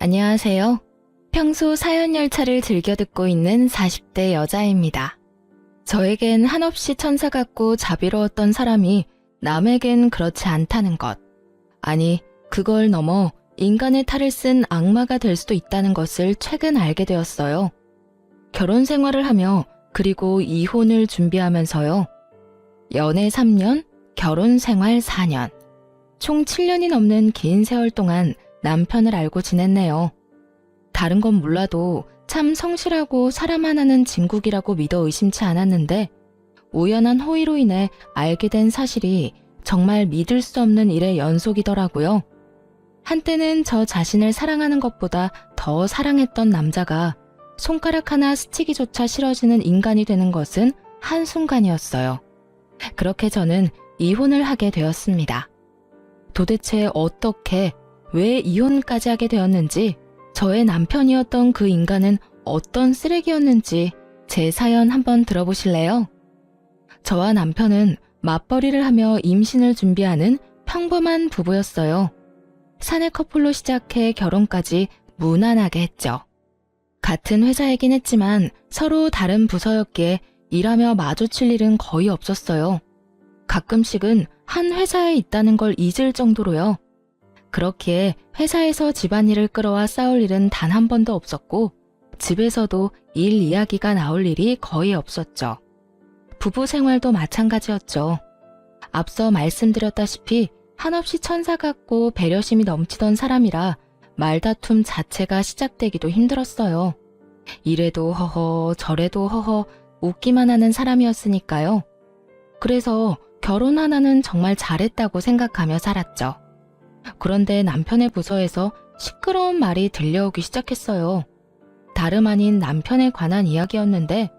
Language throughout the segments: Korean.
안녕하세요. 평소 사연 열차를 즐겨 듣고 있는 40대 여자입니다. 저에겐 한없이 천사 같고 자비로웠던 사람이 남에겐 그렇지 않다는 것. 아니, 그걸 넘어 인간의 탈을 쓴 악마가 될 수도 있다는 것을 최근 알게 되었어요. 결혼 생활을 하며 그리고 이혼을 준비하면서요. 연애 3년, 결혼 생활 4년. 총 7년이 넘는 긴 세월 동안 남편을 알고 지냈네요. 다른 건 몰라도 참 성실하고 사람 하나는 진국이라고 믿어 의심치 않았는데 우연한 호의로 인해 알게 된 사실이 정말 믿을 수 없는 일의 연속이더라고요. 한때는 저 자신을 사랑하는 것보다 더 사랑했던 남자가 손가락 하나 스치기조차 싫어지는 인간이 되는 것은 한순간이었어요. 그렇게 저는 이혼을 하게 되었습니다. 도대체 어떻게, 왜 이혼까지 하게 되었는지, 저의 남편이었던 그 인간은 어떤 쓰레기였는지 제 사연 한번 들어보실래요? 저와 남편은 맞벌이를 하며 임신을 준비하는 평범한 부부였어요. 사내 커플로 시작해 결혼까지 무난하게 했죠. 같은 회사이긴 했지만 서로 다른 부서였기에 일하며 마주칠 일은 거의 없었어요. 가끔씩은 한 회사에 있다는 걸 잊을 정도로요. 그렇기에 회사에서 집안일을 끌어와 싸울 일은 단 한 번도 없었고 집에서도 일 이야기가 나올 일이 거의 없었죠. 부부 생활도 마찬가지였죠. 앞서 말씀드렸다시피 한없이 천사 같고 배려심이 넘치던 사람이라 말다툼 자체가 시작되기도 힘들었어요. 이래도 허허 저래도 허허 웃기만 하는 사람이었으니까요. 그래서 결혼 하나는 정말 잘했다고 생각하며 살았죠. 그런데 남편의 부서에서 시끄러운 말이 들려오기 시작했어요. 다름 아닌 남편에 관한 이야기였는데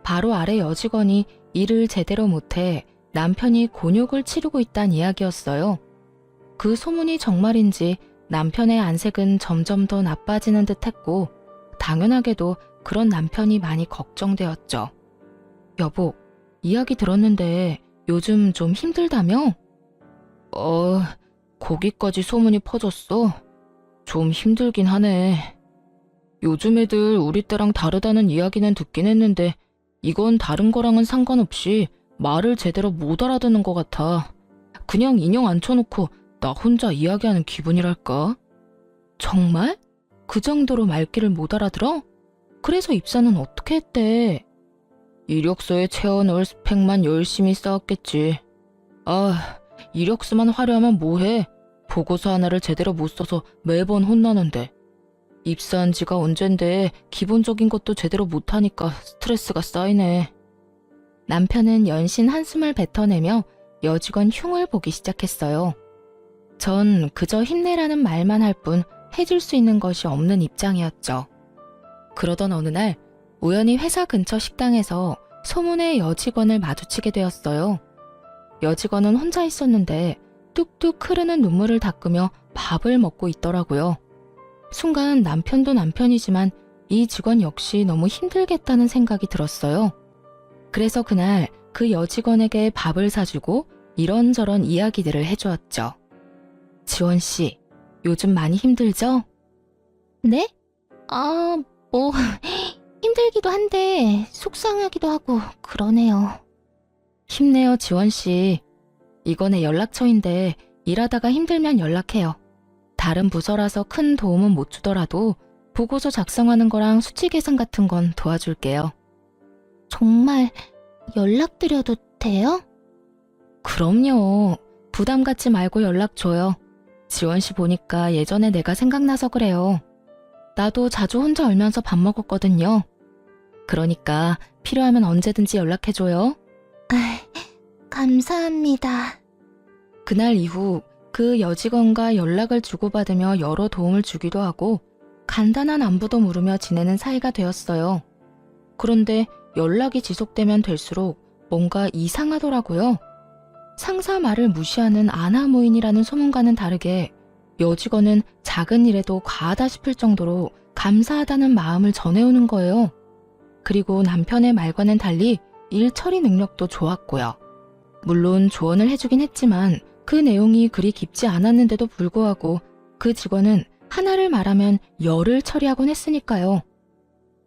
바로 아래 여직원이 일을 제대로 못해 남편이 곤욕을 치르고 있다는 이야기였어요. 그 소문이 정말인지 남편의 안색은 점점 더 나빠지는 듯 했고 당연하게도 그런 남편이 많이 걱정되었죠. 여보, 이야기 들었는데 요즘 좀 힘들다며? 거기까지 소문이 퍼졌어? 좀 힘들긴 하네. 요즘 애들 우리 때랑 다르다는 이야기는 듣긴 했는데 이건 다른 거랑은 상관없이 말을 제대로 못 알아듣는 것 같아. 그냥 인형 앉혀놓고 나 혼자 이야기하는 기분이랄까? 정말? 그 정도로 말귀를 못 알아들어? 그래서 입사는 어떻게 했대? 이력서에 채워넣을 스펙만 열심히 쌓았겠지. 이력서만 화려하면 뭐해? 보고서 하나를 제대로 못 써서 매번 혼나는데. 입사한 지가 언젠데 기본적인 것도 제대로 못하니까 스트레스가 쌓이네. 남편은 연신 한숨을 뱉어내며 여직원 흉을 보기 시작했어요. 전 그저 힘내라는 말만 할 뿐 해줄 수 있는 것이 없는 입장이었죠. 그러던 어느 날 우연히 회사 근처 식당에서 소문의 여직원을 마주치게 되었어요. 여직원은 혼자 있었는데 뚝뚝 흐르는 눈물을 닦으며 밥을 먹고 있더라고요. 순간 남편도 남편이지만 이 직원 역시 너무 힘들겠다는 생각이 들었어요. 그래서 그날 그 여직원에게 밥을 사주고 이런저런 이야기들을 해주었죠. 지원 씨, 요즘 많이 힘들죠? 네? 힘들기도 한데 속상하기도 하고 그러네요. 힘내요, 지원 씨. 이건 내 연락처인데 일하다가 힘들면 연락해요. 다른 부서라서 큰 도움은 못 주더라도 보고서 작성하는 거랑 수치 계산 같은 건 도와줄게요. 정말 연락드려도 돼요? 그럼요. 부담 갖지 말고 연락 줘요. 지원 씨 보니까 예전에 내가 생각나서 그래요. 나도 자주 혼자 울면서 밥 먹었거든요. 그러니까 필요하면 언제든지 연락해줘요. 감사합니다. 그날 이후 그 여직원과 연락을 주고받으며 여러 도움을 주기도 하고 간단한 안부도 물으며 지내는 사이가 되었어요. 그런데 연락이 지속되면 될수록 뭔가 이상하더라고요. 상사 말을 무시하는 아나무인이라는 소문과는 다르게 여직원은 작은 일에도 과하다 싶을 정도로 감사하다는 마음을 전해오는 거예요. 그리고 남편의 말과는 달리 일 처리 능력도 좋았고요. 물론 조언을 해주긴 했지만 그 내용이 그리 깊지 않았는데도 불구하고 그 직원은 하나를 말하면 열을 처리하곤 했으니까요.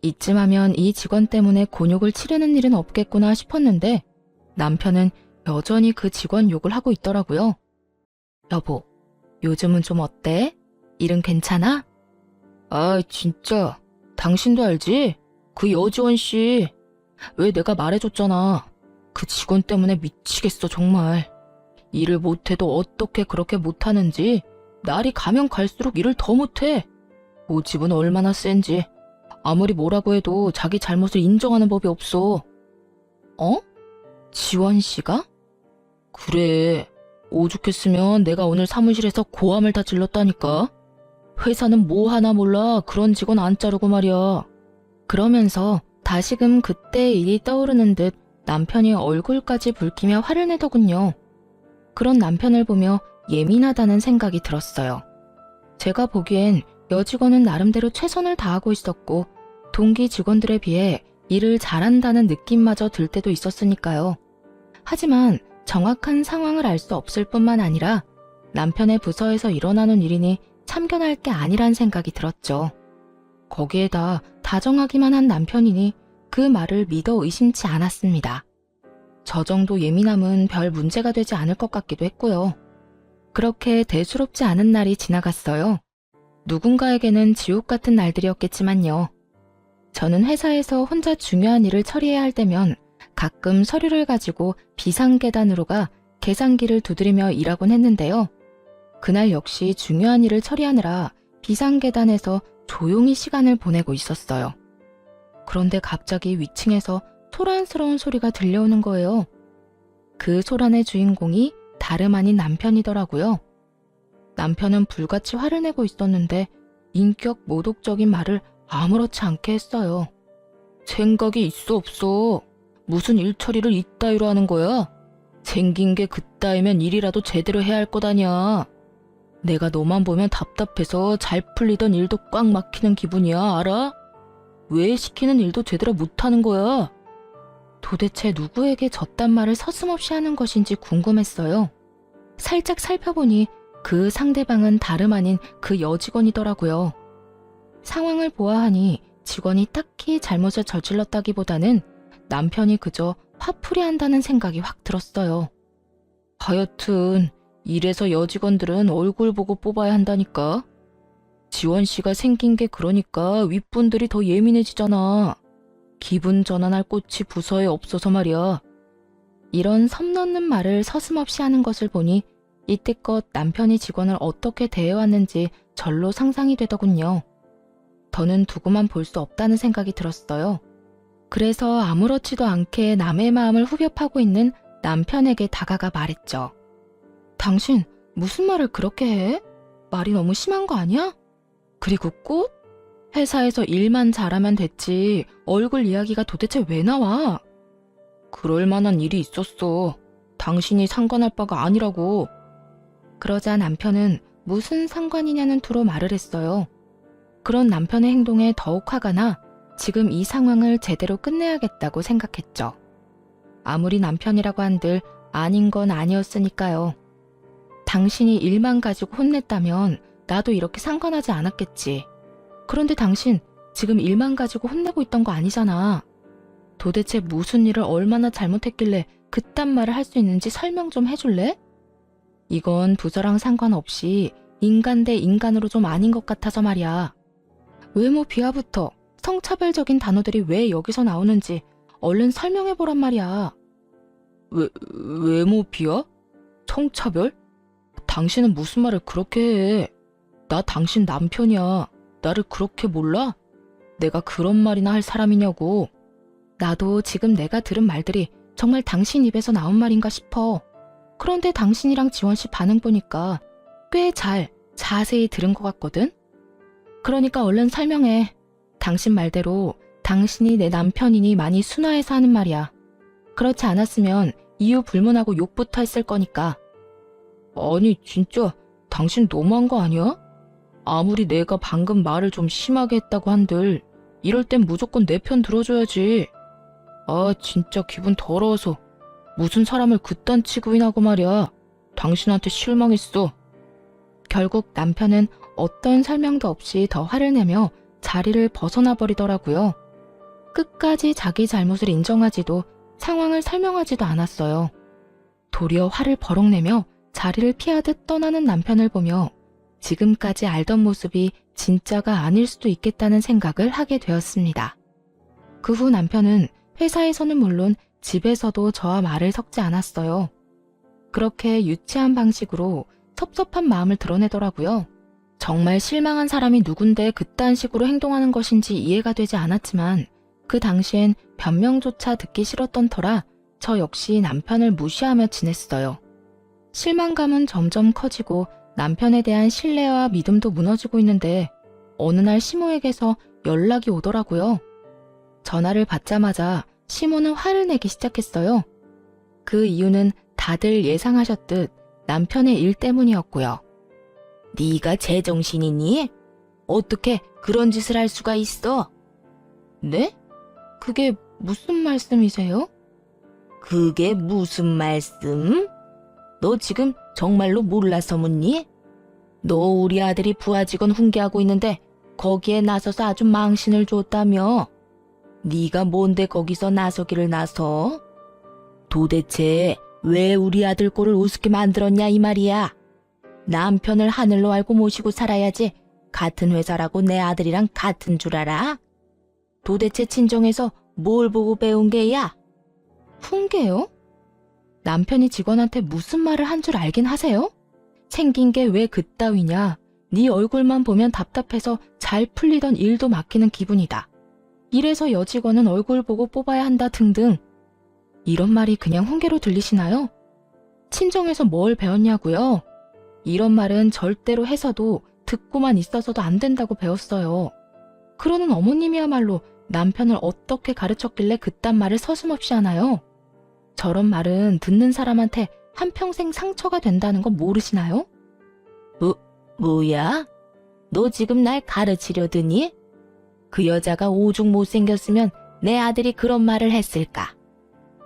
이쯤 하면 이 직원 때문에 곤욕을 치르는 일은 없겠구나 싶었는데 남편은 여전히 그 직원 욕을 하고 있더라고요. 여보, 요즘은 좀 어때? 일은 괜찮아? 아, 진짜. 당신도 알지? 그 여지원 씨. 왜 내가 말해줬잖아. 그 직원 때문에 미치겠어, 정말. 일을 못해도 어떻게 그렇게 못하는지 날이 가면 갈수록 일을 더 못해. 모집은 얼마나 센지. 아무리 뭐라고 해도 자기 잘못을 인정하는 법이 없어. 어? 지원 씨가? 그래. 오죽했으면 내가 오늘 사무실에서 고함을 다 질렀다니까. 회사는 뭐 하나 몰라 그런 직원 안 자르고 말이야. 그러면서 다시금 그때의 일이 떠오르는 듯 남편이 얼굴까지 붉히며 화를 내더군요. 그런 남편을 보며 예민하다는 생각이 들었어요. 제가 보기엔 여직원은 나름대로 최선을 다하고 있었고 동기 직원들에 비해 일을 잘한다는 느낌마저 들 때도 있었으니까요. 하지만 정확한 상황을 알 수 없을 뿐만 아니라 남편의 부서에서 일어나는 일이니 참견할 게 아니란 생각이 들었죠. 거기에다 다정하기만 한 남편이니 그 말을 믿어 의심치 않았습니다. 저 정도 예민함은 별 문제가 되지 않을 것 같기도 했고요. 그렇게 대수롭지 않은 날이 지나갔어요. 누군가에게는 지옥 같은 날들이었겠지만요. 저는 회사에서 혼자 중요한 일을 처리해야 할 때면 가끔 서류를 가지고 비상계단으로 가 계산기를 두드리며 일하곤 했는데요. 그날 역시 중요한 일을 처리하느라 비상계단에서 조용히 시간을 보내고 있었어요. 그런데 갑자기 위층에서 소란스러운 소리가 들려오는 거예요. 그 소란의 주인공이 다름 아닌 남편이더라고요. 남편은 불같이 화를 내고 있었는데 인격 모독적인 말을 아무렇지 않게 했어요. 생각이 있어 없어? 무슨 일 처리를 이따위로 하는 거야? 생긴 게 그따위면 일이라도 제대로 해야 할 것 아냐. 내가 너만 보면 답답해서 잘 풀리던 일도 꽉 막히는 기분이야, 알아? 왜 시키는 일도 제대로 못하는 거야? 도대체 누구에게 저딴 말을 서슴없이 하는 것인지 궁금했어요. 살짝 살펴보니 그 상대방은 다름 아닌 그 여직원이더라고요. 상황을 보아하니 직원이 딱히 잘못을 저질렀다기보다는 남편이 그저 화풀이 한다는 생각이 확 들었어요. 하여튼 이래서 여직원들은 얼굴 보고 뽑아야 한다니까. 지원 씨가 생긴 게 그러니까 윗분들이 더 예민해지잖아. 기분 전환할 곳이 부서에 없어서 말이야. 이런 섬 넘는 말을 서슴없이 하는 것을 보니 이때껏 남편이 직원을 어떻게 대해왔는지 절로 상상이 되더군요. 더는 두고만 볼 수 없다는 생각이 들었어요. 그래서 아무렇지도 않게 남의 마음을 후벼 파고 있는 남편에게 다가가 말했죠. 당신 무슨 말을 그렇게 해? 말이 너무 심한 거 아니야? 그리고 꽃? 회사에서 일만 잘하면 됐지 얼굴 이야기가 도대체 왜 나와? 그럴 만한 일이 있었어. 당신이 상관할 바가 아니라고. 그러자 남편은 무슨 상관이냐는 투로 말을 했어요. 그런 남편의 행동에 더욱 화가 나 지금 이 상황을 제대로 끝내야겠다고 생각했죠. 아무리 남편이라고 한들 아닌 건 아니었으니까요. 당신이 일만 가지고 혼냈다면 나도 이렇게 상관하지 않았겠지. 그런데 당신 지금 일만 가지고 혼내고 있던 거 아니잖아. 도대체 무슨 일을 얼마나 잘못했길래 그딴 말을 할 수 있는지 설명 좀 해줄래? 이건 부서랑 상관없이 인간 대 인간으로 좀 아닌 것 같아서 말이야. 외모 비하부터 성차별적인 단어들이 왜 여기서 나오는지 얼른 설명해보란 말이야. 외모 비하? 성차별? 당신은 무슨 말을 그렇게 해? 나 당신 남편이야. 나를 그렇게 몰라? 내가 그런 말이나 할 사람이냐고. 나도 지금 내가 들은 말들이 정말 당신 입에서 나온 말인가 싶어. 그런데 당신이랑 지원씨 반응 보니까 꽤 자세히 들은 것 같거든? 그러니까 얼른 설명해. 당신 말대로 당신이 내 남편이니 많이 순화해서 하는 말이야. 그렇지 않았으면 이유 불문하고 욕부터 했을 거니까. 아니 진짜 당신 너무한 거 아니야? 아무리 내가 방금 말을 좀 심하게 했다고 한들 이럴 땐 무조건 내 편 들어줘야지. 아 진짜 기분 더러워서 무슨 사람을 그딴 취급이나고 말이야. 당신한테 실망했어. 결국 남편은 어떤 설명도 없이 더 화를 내며 자리를 벗어나 버리더라고요. 끝까지 자기 잘못을 인정하지도 상황을 설명하지도 않았어요. 도리어 화를 버럭 내며 자리를 피하듯 떠나는 남편을 보며 지금까지 알던 모습이 진짜가 아닐 수도 있겠다는 생각을 하게 되었습니다. 그 후 남편은 회사에서는 물론 집에서도 저와 말을 섞지 않았어요. 그렇게 유치한 방식으로 섭섭한 마음을 드러내더라고요. 정말 실망한 사람이 누군데 그딴 식으로 행동하는 것인지 이해가 되지 않았지만 그 당시엔 변명조차 듣기 싫었던 터라 저 역시 남편을 무시하며 지냈어요. 실망감은 점점 커지고 남편에 대한 신뢰와 믿음도 무너지고 있는데 어느 날 시모에게서 연락이 오더라고요. 전화를 받자마자 시모는 화를 내기 시작했어요. 그 이유는 다들 예상하셨듯 남편의 일 때문이었고요. 네가 제정신이니? 어떻게 그런 짓을 할 수가 있어? 네? 그게 무슨 말씀이세요? 그게 무슨 말씀? 너 지금 정말로 몰라서 묻니? 너 우리 아들이 부하 직원 훈계하고 있는데 거기에 나서서 아주 망신을 줬다며? 네가 뭔데 거기서 나서기를 나서? 도대체 왜 우리 아들 꼴을 우습게 만들었냐 이 말이야. 남편을 하늘로 알고 모시고 살아야지 같은 회사라고 내 아들이랑 같은 줄 알아? 도대체 친정에서 뭘 보고 배운 게야? 훈계요? 남편이 직원한테 무슨 말을 한 줄 알긴 하세요? 생긴 게 왜 그따위냐? 네 얼굴만 보면 답답해서 잘 풀리던 일도 맡기는 기분이다. 이래서 여직원은 얼굴 보고 뽑아야 한다 등등. 이런 말이 그냥 훈계로 들리시나요? 친정에서 뭘 배웠냐고요? 이런 말은 절대로 해서도 듣고만 있어서도 안 된다고 배웠어요. 그러는 어머님이야말로 남편을 어떻게 가르쳤길래 그딴 말을 서슴없이 하나요? 저런 말은 듣는 사람한테 한평생 상처가 된다는 거 모르시나요? 뭐야? 너 지금 날 가르치려드니? 그 여자가 오죽 못생겼으면 내 아들이 그런 말을 했을까?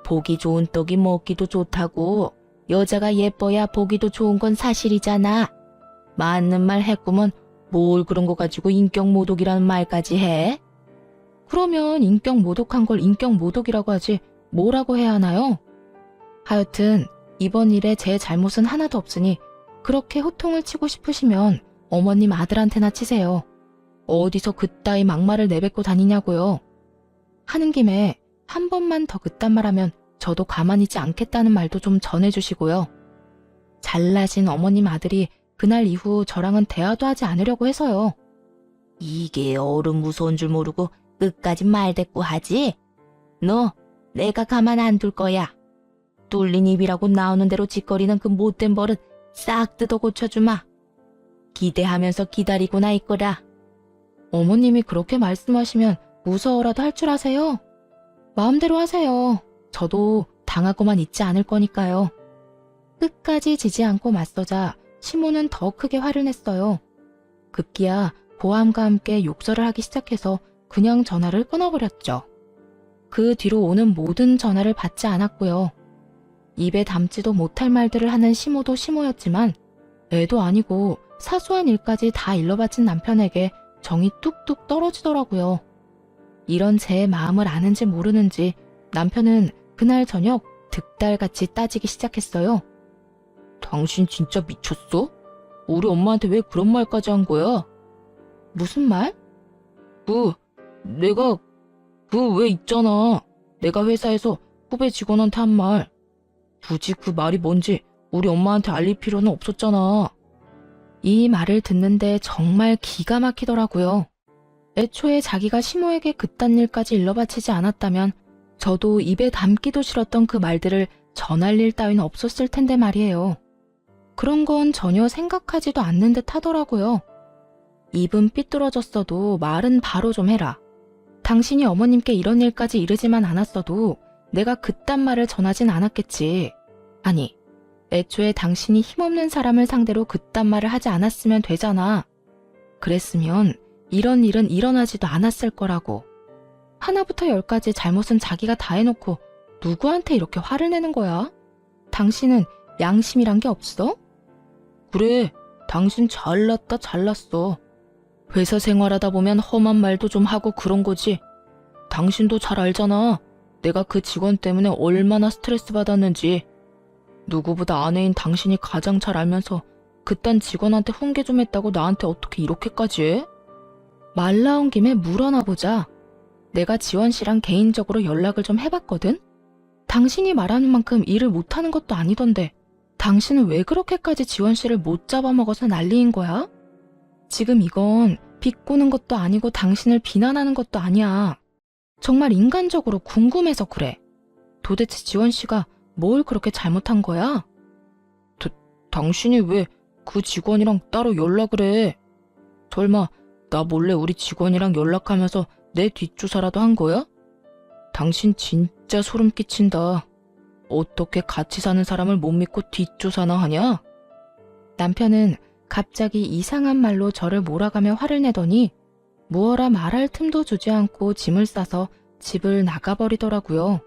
보기 좋은 떡이 먹기도 좋다고. 여자가 예뻐야 보기도 좋은 건 사실이잖아. 맞는 말 했구먼 뭘 그런 거 가지고 인격 모독이라는 말까지 해? 그러면 인격 모독한 걸 인격 모독이라고 하지 뭐라고 해야 하나요? 하여튼 이번 일에 제 잘못은 하나도 없으니 그렇게 호통을 치고 싶으시면 어머님 아들한테나 치세요. 어디서 그따위 막말을 내뱉고 다니냐고요. 하는 김에 한 번만 더 그딴 말하면 저도 가만히 있지 않겠다는 말도 좀 전해주시고요. 잘나신 어머님 아들이 그날 이후 저랑은 대화도 하지 않으려고 해서요. 이게 어른 무서운 줄 모르고 끝까지 말대꾸 하지? 너 내가 가만 안 둘 거야. 뚫린 입이라고 나오는 대로 짓거리는 그 못된 버릇 싹 뜯어 고쳐주마. 기대하면서 기다리고나 있거라. 어머님이 그렇게 말씀하시면 무서워라도 할 줄 아세요? 마음대로 하세요. 저도 당하고만 있지 않을 거니까요. 끝까지 지지 않고 맞서자 시모는 더 크게 화를 냈어요. 급기야 고함과 함께 욕설을 하기 시작해서 그냥 전화를 끊어버렸죠. 그 뒤로 오는 모든 전화를 받지 않았고요. 입에 담지도 못할 말들을 하는 시모도 시모였지만 애도 아니고 사소한 일까지 다 일러바친 남편에게 정이 뚝뚝 떨어지더라고요. 이런 제 마음을 아는지 모르는지 남편은 그날 저녁 득달같이 따지기 시작했어요. 당신 진짜 미쳤어? 우리 엄마한테 왜 그런 말까지 한 거야? 무슨 말? 내가 왜 있잖아. 내가 회사에서 후배 직원한테 한 말. 굳이 그 말이 뭔지 우리 엄마한테 알릴 필요는 없었잖아. 이 말을 듣는데 정말 기가 막히더라고요. 애초에 자기가 시모에게 그딴 일까지 일러바치지 않았다면 저도 입에 담기도 싫었던 그 말들을 전할 일 따위는 없었을 텐데 말이에요. 그런 건 전혀 생각하지도 않는 듯 하더라고요. 입은 삐뚤어졌어도 말은 바로 좀 해라. 당신이 어머님께 이런 일까지 이르지만 않았어도 내가 그딴 말을 전하진 않았겠지. 아니, 애초에 당신이 힘없는 사람을 상대로 그딴 말을 하지 않았으면 되잖아. 그랬으면 이런 일은 일어나지도 않았을 거라고. 하나부터 열까지 잘못은 자기가 다 해놓고 누구한테 이렇게 화를 내는 거야? 당신은 양심이란 게 없어? 그래, 당신 잘났다 잘났어. 회사 생활하다 보면 험한 말도 좀 하고 그런 거지. 당신도 잘 알잖아. 내가 그 직원 때문에 얼마나 스트레스 받았는지. 누구보다 아내인 당신이 가장 잘 알면서 그딴 직원한테 훈계 좀 했다고 나한테 어떻게 이렇게까지 해? 말 나온 김에 물어나 보자. 내가 지원 씨랑 개인적으로 연락을 좀 해봤거든? 당신이 말하는 만큼 일을 못하는 것도 아니던데 당신은 왜 그렇게까지 지원 씨를 못 잡아먹어서 난리인 거야? 지금 이건 비꼬는 것도 아니고 당신을 비난하는 것도 아니야. 정말 인간적으로 궁금해서 그래. 도대체 지원 씨가 뭘 그렇게 잘못한 거야? 당신이 왜 그 직원이랑 따로 연락을 해? 설마 나 몰래 우리 직원이랑 연락하면서 내 뒷조사라도 한 거야? 당신 진짜 소름 끼친다. 어떻게 같이 사는 사람을 못 믿고 뒷조사나 하냐? 남편은 갑자기 이상한 말로 저를 몰아가며 화를 내더니 무어라 말할 틈도 주지 않고 짐을 싸서 집을 나가버리더라고요.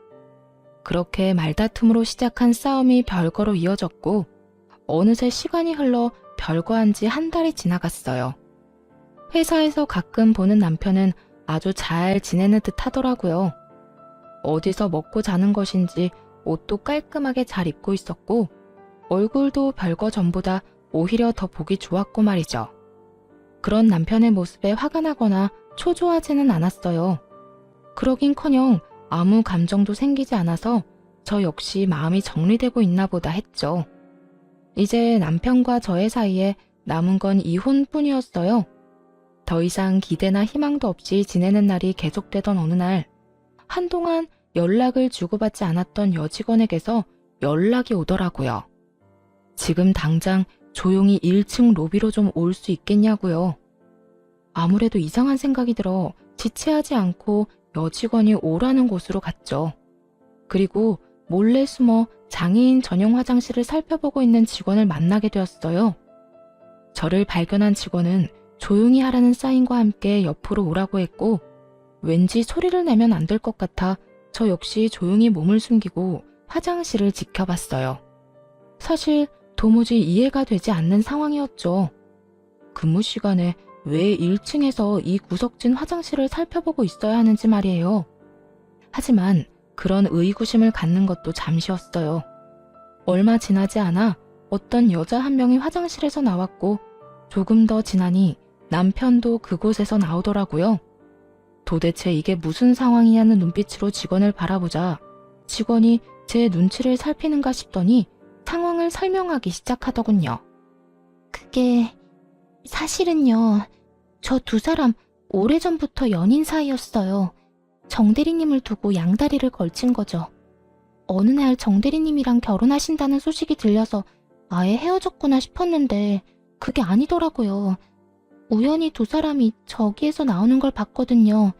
그렇게 말다툼으로 시작한 싸움이 별거로 이어졌고 어느새 시간이 흘러 별거한 지 한 달이 지나갔어요. 회사에서 가끔 보는 남편은 아주 잘 지내는 듯 하더라고요. 어디서 먹고 자는 것인지 옷도 깔끔하게 잘 입고 있었고 얼굴도 별거 전보다 오히려 더 보기 좋았고 말이죠. 그런 남편의 모습에 화가 나거나 초조하지는 않았어요. 그러긴커녕 아무 감정도 생기지 않아서 저 역시 마음이 정리되고 있나 보다 했죠. 이제 남편과 저의 사이에 남은 건 이혼뿐이었어요. 더 이상 기대나 희망도 없이 지내는 날이 계속되던 어느 날 한동안 연락을 주고받지 않았던 여직원에게서 연락이 오더라고요. 지금 당장 조용히 1층 로비로 좀 올 수 있겠냐고요. 아무래도 이상한 생각이 들어 지체하지 않고 여직원이 오라는 곳으로 갔죠. 그리고 몰래 숨어 장애인 전용 화장실을 살펴보고 있는 직원을 만나게 되었어요. 저를 발견한 직원은 조용히 하라는 사인과 함께 옆으로 오라고 했고 왠지 소리를 내면 안 될 것 같아 저 역시 조용히 몸을 숨기고 화장실을 지켜봤어요. 사실 도무지 이해가 되지 않는 상황이었죠. 근무 시간에 왜 1층에서 이 구석진 화장실을 살펴보고 있어야 하는지 말이에요. 하지만 그런 의구심을 갖는 것도 잠시였어요. 얼마 지나지 않아 어떤 여자 한 명이 화장실에서 나왔고 조금 더 지나니 남편도 그곳에서 나오더라고요. 도대체 이게 무슨 상황이냐는 눈빛으로 직원을 바라보자 직원이 제 눈치를 살피는가 싶더니 상황을 설명하기 시작하더군요. 그게 사실은요. 저 두 사람 오래전부터 연인 사이였어요. 정대리님을 두고 양다리를 걸친 거죠. 어느 날 정대리님이랑 결혼하신다는 소식이 들려서 아예 헤어졌구나 싶었는데 그게 아니더라고요. 우연히 두 사람이 저기에서 나오는 걸 봤거든요.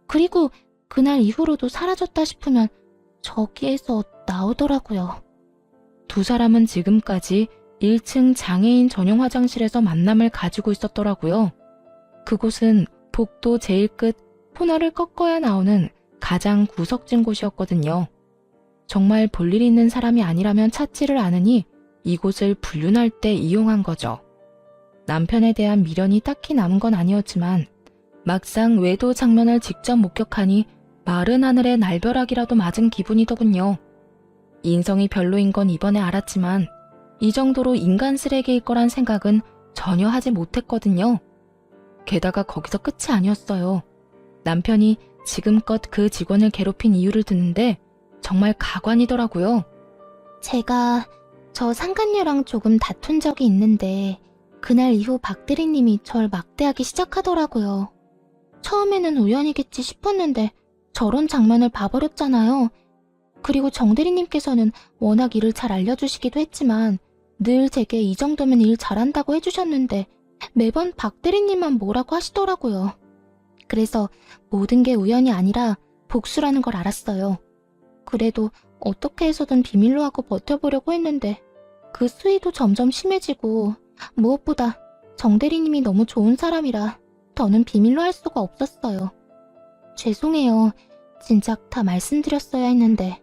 그리고 그날 이후로도 사라졌다 싶으면 저기에서 나오더라고요. 두 사람은 지금까지 1층 장애인 전용 화장실에서 만남을 가지고 있었더라고요. 그곳은 복도 제일 끝 코너를 꺾어야 나오는 가장 구석진 곳이었거든요. 정말 볼일 있는 사람이 아니라면 찾지를 않으니 이곳을 불륜할 때 이용한 거죠. 남편에 대한 미련이 딱히 남은 건 아니었지만 막상 외도 장면을 직접 목격하니 마른 하늘에 날벼락이라도 맞은 기분이더군요. 인성이 별로인 건 이번에 알았지만 이 정도로 인간 쓰레기일 거란 생각은 전혀 하지 못했거든요. 게다가 거기서 끝이 아니었어요. 남편이 지금껏 그 직원을 괴롭힌 이유를 듣는데 정말 가관이더라고요. 제가 저 상간녀랑 조금 다툰 적이 있는데 그날 이후 박 대리님이 절 막대하기 시작하더라고요. 처음에는 우연이겠지 싶었는데 저런 장면을 봐버렸잖아요. 그리고 정 대리님께서는 워낙 일을 잘 알려주시기도 했지만 늘 제게 이 정도면 일 잘한다고 해주셨는데 매번 박 대리님만 뭐라고 하시더라고요. 그래서 모든 게 우연이 아니라 복수라는 걸 알았어요. 그래도 어떻게 해서든 비밀로 하고 버텨보려고 했는데 그 수위도 점점 심해지고 무엇보다 정 대리님이 너무 좋은 사람이라 더는 비밀로 할 수가 없었어요. 죄송해요. 진작 다 말씀드렸어야 했는데.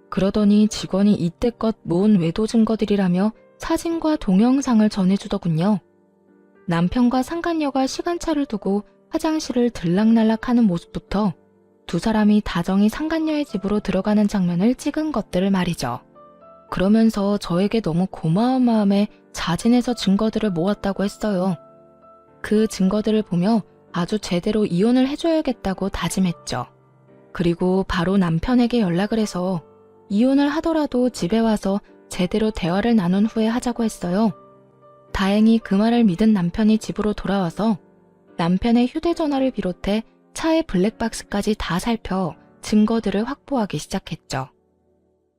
그러더니 직원이 이때껏 모은 외도 증거들이라며 사진과 동영상을 전해주더군요. 남편과 상간녀가 시간차를 두고 화장실을 들락날락하는 모습부터 두 사람이 다정히 상간녀의 집으로 들어가는 장면을 찍은 것들을 말이죠. 그러면서 저에게 너무 고마운 마음에 자진해서 증거들을 모았다고 했어요. 그 증거들을 보며 아주 제대로 이혼을 해줘야겠다고 다짐했죠. 그리고 바로 남편에게 연락을 해서 이혼을 하더라도 집에 와서 제대로 대화를 나눈 후에 하자고 했어요. 다행히 그 말을 믿은 남편이 집으로 돌아와서 남편의 휴대전화를 비롯해 차의 블랙박스까지 다 살펴 증거들을 확보하기 시작했죠.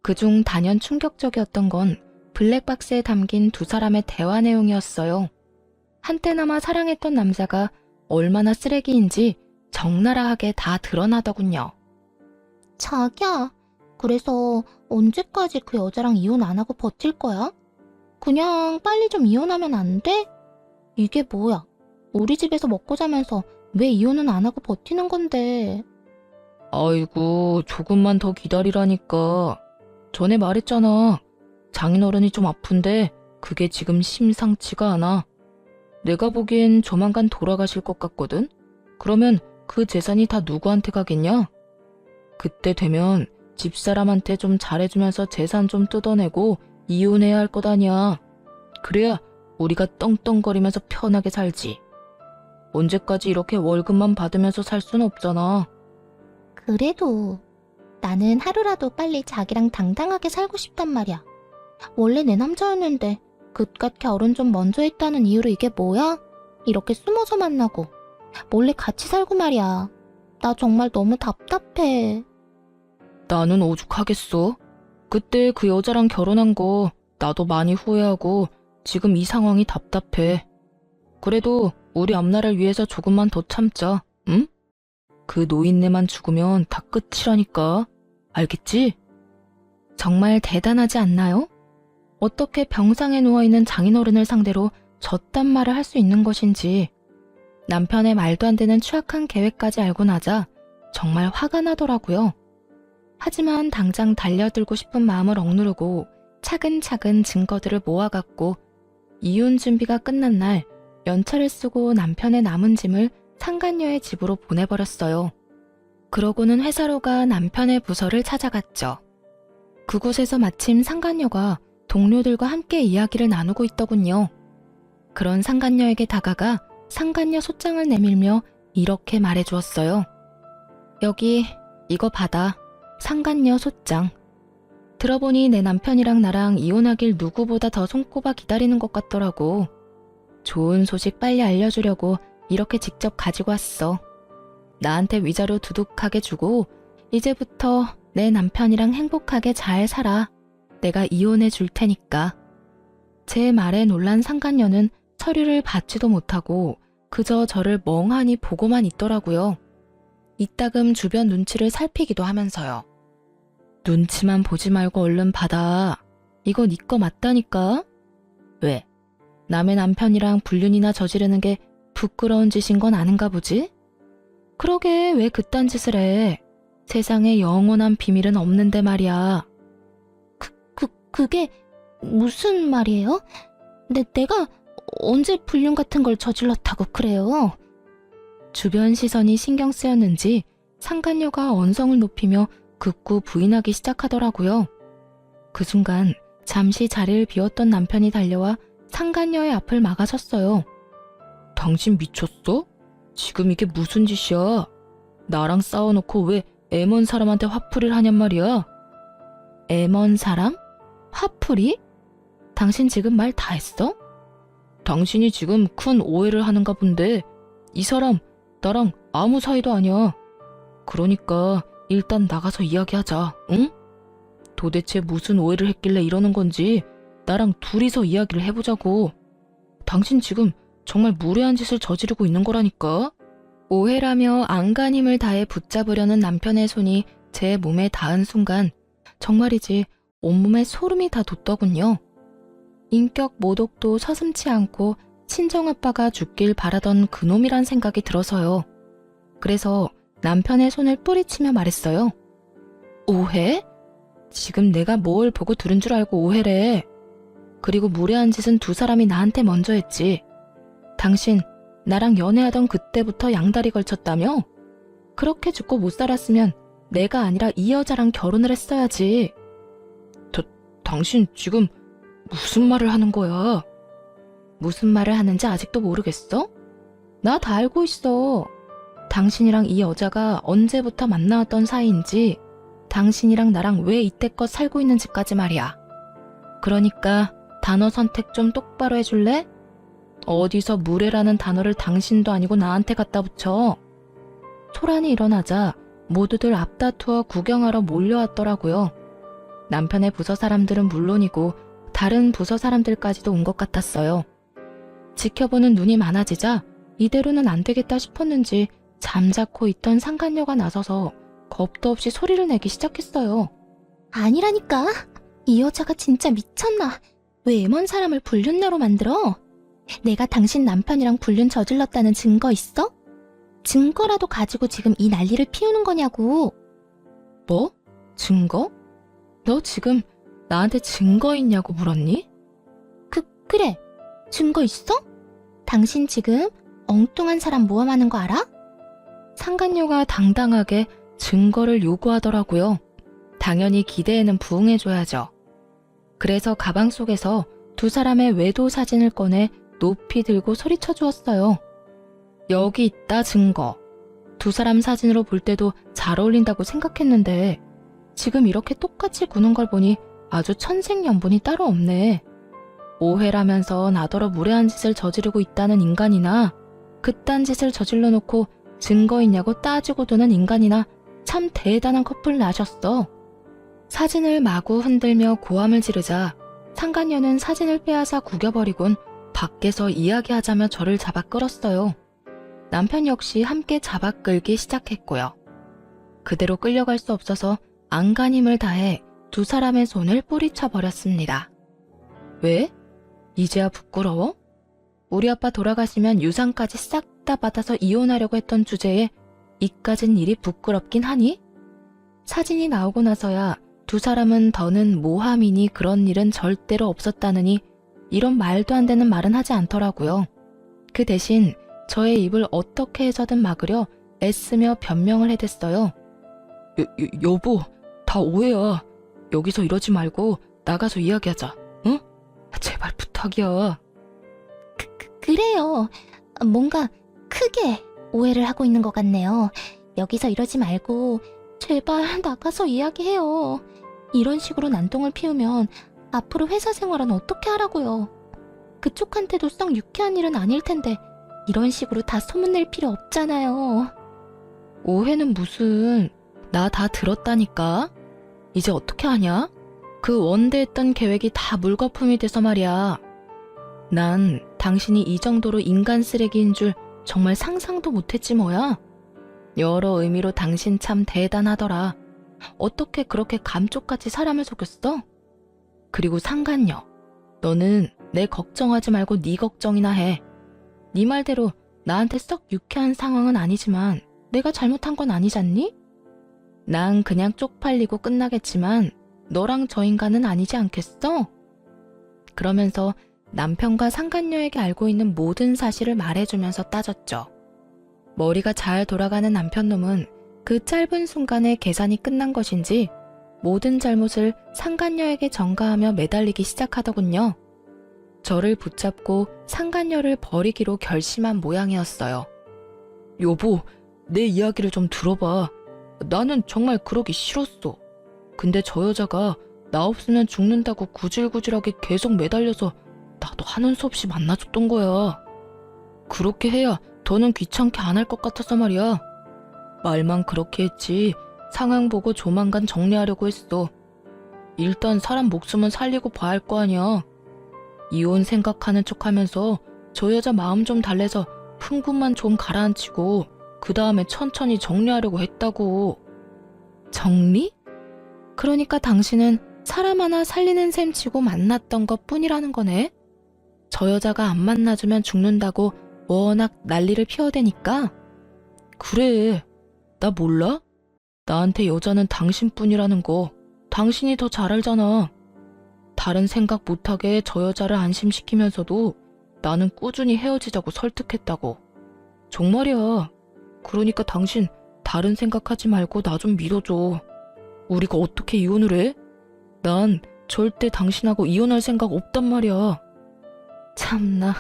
그중 단연 충격적이었던 건 블랙박스에 담긴 두 사람의 대화 내용이었어요. 한때나마 사랑했던 남자가 얼마나 쓰레기인지 적나라하게 다 드러나더군요. 자기야, 그래서 언제까지 그 여자랑 이혼 안 하고 버틸 거야? 그냥 빨리 좀 이혼하면 안 돼? 이게 뭐야? 우리 집에서 먹고 자면서 왜 이혼은 안 하고 버티는 건데? 아이고, 조금만 더 기다리라니까. 전에 말했잖아. 장인어른이 좀 아픈데 그게 지금 심상치가 않아. 내가 보기엔 조만간 돌아가실 것 같거든? 그러면 그 재산이 다 누구한테 가겠냐? 그때 되면 집사람한테 좀 잘해주면서 재산 좀 뜯어내고 이혼해야 할 것 아니야. 그래야 우리가 떵떵거리면서 편하게 살지. 언제까지 이렇게 월급만 받으면서 살 순 없잖아. 그래도 나는 하루라도 빨리 자기랑 당당하게 살고 싶단 말이야. 원래 내 남자였는데 그깟 결혼 좀 먼저 했다는 이유로 이게 뭐야? 이렇게 숨어서 만나고 몰래 같이 살고 말이야. 나 정말 너무 답답해. 나는 오죽하겠어. 그때 그 여자랑 결혼한 거 나도 많이 후회하고 지금 이 상황이 답답해. 그래도 우리 앞날을 위해서 조금만 더 참자, 응? 그 노인네만 죽으면 다 끝이라니까. 알겠지? 정말 대단하지 않나요? 어떻게 병상에 누워있는 장인어른을 상대로 저딴 말을 할 수 있는 것인지 남편의 말도 안 되는 추악한 계획까지 알고 나자 정말 화가 나더라고요. 하지만 당장 달려들고 싶은 마음을 억누르고 차근차근 증거들을 모아갔고 이혼 준비가 끝난 날 연차를 쓰고 남편의 남은 짐을 상간녀의 집으로 보내버렸어요. 그러고는 회사로 가 남편의 부서를 찾아갔죠. 그곳에서 마침 상간녀가 동료들과 함께 이야기를 나누고 있더군요. 그런 상간녀에게 다가가 상간녀 소장을 내밀며 이렇게 말해주었어요. 여기 이거 받아. 상간녀 소장. 들어보니 내 남편이랑 나랑 이혼하길 누구보다 더 손꼽아 기다리는 것 같더라고. 좋은 소식 빨리 알려주려고 이렇게 직접 가지고 왔어. 나한테 위자료 두둑하게 주고 이제부터 내 남편이랑 행복하게 잘 살아. 내가 이혼해 줄 테니까. 제 말에 놀란 상간녀는 서류를 받지도 못하고 그저 저를 멍하니 보고만 있더라고요. 이따금 주변 눈치를 살피기도 하면서요. 눈치만 보지 말고 얼른 받아. 이거 네 거 맞다니까? 왜? 남의 남편이랑 불륜이나 저지르는 게 부끄러운 짓인 건 아는가 보지? 그러게 왜 그딴 짓을 해? 세상에 영원한 비밀은 없는데 말이야. 그게 무슨 말이에요? 내가 언제 불륜 같은 걸 저질렀다고 그래요? 주변 시선이 신경 쓰였는지 상간녀가 언성을 높이며 극구 부인하기 시작하더라고요. 그 순간 잠시 자리를 비웠던 남편이 달려와 상간녀의 앞을 막아섰어요. 당신 미쳤어? 지금 이게 무슨 짓이야? 나랑 싸워놓고 왜 애먼 사람한테 화풀이를 하냔 말이야? 애먼 사람? 화풀이? 당신 지금 말 다 했어? 당신이 지금 큰 오해를 하는가 본데 이 사람 나랑 아무 사이도 아니야. 그러니까 일단 나가서 이야기하자, 응? 도대체 무슨 오해를 했길래 이러는 건지 나랑 둘이서 이야기를 해보자고. 당신 지금 정말 무례한 짓을 저지르고 있는 거라니까. 오해라며 안간힘을 다해 붙잡으려는 남편의 손이 제 몸에 닿은 순간 정말이지 온몸에 소름이 다 돋더군요. 인격 모독도 서슴지 않고 친정아빠가 죽길 바라던 그놈이란 생각이 들어서요. 그래서 남편의 손을 뿌리치며 말했어요. 오해? 지금 내가 뭘 보고 들은 줄 알고 오해래. 그리고 무례한 짓은 두 사람이 나한테 먼저 했지. 당신 나랑 연애하던 그때부터 양다리 걸쳤다며? 그렇게 죽고 못 살았으면 내가 아니라 이 여자랑 결혼을 했어야지. 당신 지금 무슨 말을 하는 거야? 무슨 말을 하는지 아직도 모르겠어? 나 다 알고 있어. 당신이랑 이 여자가 언제부터 만나왔던 사이인지, 당신이랑 나랑 왜 이때껏 살고 있는지까지 말이야. 그러니까 단어 선택 좀 똑바로 해줄래? 어디서 무례라는 단어를 당신도 아니고 나한테 갖다 붙여. 소란이 일어나자 모두들 앞다투어 구경하러 몰려왔더라고요. 남편의 부서 사람들은 물론이고 다른 부서 사람들까지도 온 것 같았어요. 지켜보는 눈이 많아지자 이대로는 안 되겠다 싶었는지 잠자코 있던 상간녀가 나서서 겁도 없이 소리를 내기 시작했어요. 아니라니까. 이 여자가 진짜 미쳤나? 왜 애먼 사람을 불륜녀로 만들어? 내가 당신 남편이랑 불륜 저질렀다는 증거 있어? 증거라도 가지고 지금 이 난리를 피우는 거냐고. 뭐? 증거? 너 지금 나한테 증거 있냐고 물었니? 그래. 증거 있어? 당신 지금 엉뚱한 사람 모함하는 거 알아? 상간녀가 당당하게 증거를 요구하더라고요. 당연히 기대에는 부응해줘야죠. 그래서 가방 속에서 두 사람의 외도 사진을 꺼내 높이 들고 소리쳐 주었어요. 여기 있다 증거. 두 사람 사진으로 볼 때도 잘 어울린다고 생각했는데 지금 이렇게 똑같이 구는 걸 보니 아주 천생연분이 따로 없네. 오해라면서 나더러 무례한 짓을 저지르고 있다는 인간이나 그딴 짓을 저질러 놓고 증거 있냐고 따지고 도는 인간이나 참 대단한 커플 나셨어. 사진을 마구 흔들며 고함을 지르자 상간녀는 사진을 빼앗아 구겨버리곤 밖에서 이야기하자며 저를 잡아 끌었어요. 남편 역시 함께 잡아 끌기 시작했고요. 그대로 끌려갈 수 없어서 안간힘을 다해 두 사람의 손을 뿌리쳐 버렸습니다. 왜? 이제야 부끄러워? 우리 아빠 돌아가시면 유산까지 싹 다 받아서 이혼하려고 했던 주제에 이까진 일이 부끄럽긴 하니? 사진이 나오고 나서야 두 사람은 더는 모함이니 그런 일은 절대로 없었다느니 이런 말도 안 되는 말은 하지 않더라고요. 그 대신 저의 입을 어떻게 해서든 막으려 애쓰며 변명을 해댔어요. 여보, 다 오해야. 여기서 이러지 말고 나가서 이야기하자. 응? 제발 부탁이야. 그래요. 뭔가 크게 오해를 하고 있는 것 같네요. 여기서 이러지 말고 제발 나가서 이야기해요. 이런 식으로 난동을 피우면 앞으로 회사 생활은 어떻게 하라고요. 그쪽한테도 썩 유쾌한 일은 아닐 텐데 이런 식으로 다 소문낼 필요 없잖아요. 오해는 무슨, 나 다 들었다니까. 이제 어떻게 하냐? 그 원대했던 계획이 다 물거품이 돼서 말이야. 난 당신이 이 정도로 인간 쓰레기인 줄 정말 상상도 못했지 뭐야. 여러 의미로 당신 참 대단하더라. 어떻게 그렇게 감쪽같이 사람을 속였어? 그리고 상간녀, 너는 내 걱정하지 말고 네 걱정이나 해. 네 말대로 나한테 썩 유쾌한 상황은 아니지만 내가 잘못한 건 아니잖니? 난 그냥 쪽팔리고 끝나겠지만 너랑 저 인간은 아니지 않겠어? 그러면서 남편과 상간녀에게 알고 있는 모든 사실을 말해주면서 따졌죠. 머리가 잘 돌아가는 남편놈은 그 짧은 순간에 계산이 끝난 것인지 모든 잘못을 상간녀에게 전가하며 매달리기 시작하더군요. 저를 붙잡고 상간녀를 버리기로 결심한 모양이었어요. 여보, 내 이야기를 좀 들어봐. 나는 정말 그러기 싫었어. 근데 저 여자가 나 없으면 죽는다고 구질구질하게 계속 매달려서 나도 하는 수 없이 만나줬던 거야. 그렇게 해야 더는 귀찮게 안 할 것 같아서 말이야. 말만 그렇게 했지 상황 보고 조만간 정리하려고 했어. 일단 사람 목숨은 살리고 봐야 할 거 아니야. 이혼 생각하는 척하면서 저 여자 마음 좀 달래서 흥분만 좀 가라앉히고 그 다음에 천천히 정리하려고 했다고. 정리? 그러니까 당신은 사람 하나 살리는 셈 치고 만났던 것 뿐이라는 거네. 저 여자가 안 만나주면 죽는다고 워낙 난리를 피워대니까. 그래, 나 몰라? 나한테 여자는 당신뿐이라는 거 당신이 더 잘 알잖아. 다른 생각 못하게 저 여자를 안심시키면서도 나는 꾸준히 헤어지자고 설득했다고. 정말이야. 그러니까 당신 다른 생각하지 말고 나 좀 믿어줘. 우리가 어떻게 이혼을 해? 난 절대 당신하고 이혼할 생각 없단 말이야. 참나.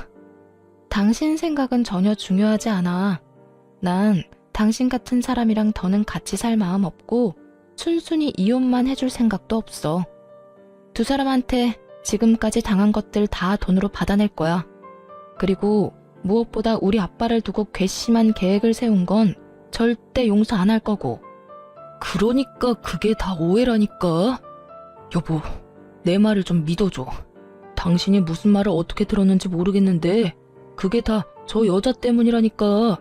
당신 생각은 전혀 중요하지 않아. 난 당신 같은 사람이랑 더는 같이 살 마음 없고 순순히 이혼만 해줄 생각도 없어. 두 사람한테 지금까지 당한 것들 다 돈으로 받아낼 거야. 그리고 무엇보다 우리 아빠를 두고 괘씸한 계획을 세운 건 절대 용서 안 할 거고. 그러니까 그게 다 오해라니까. 여보, 내 말을 좀 믿어줘. 당신이 무슨 말을 어떻게 들었는지 모르겠는데 그게 다 저 여자 때문이라니까.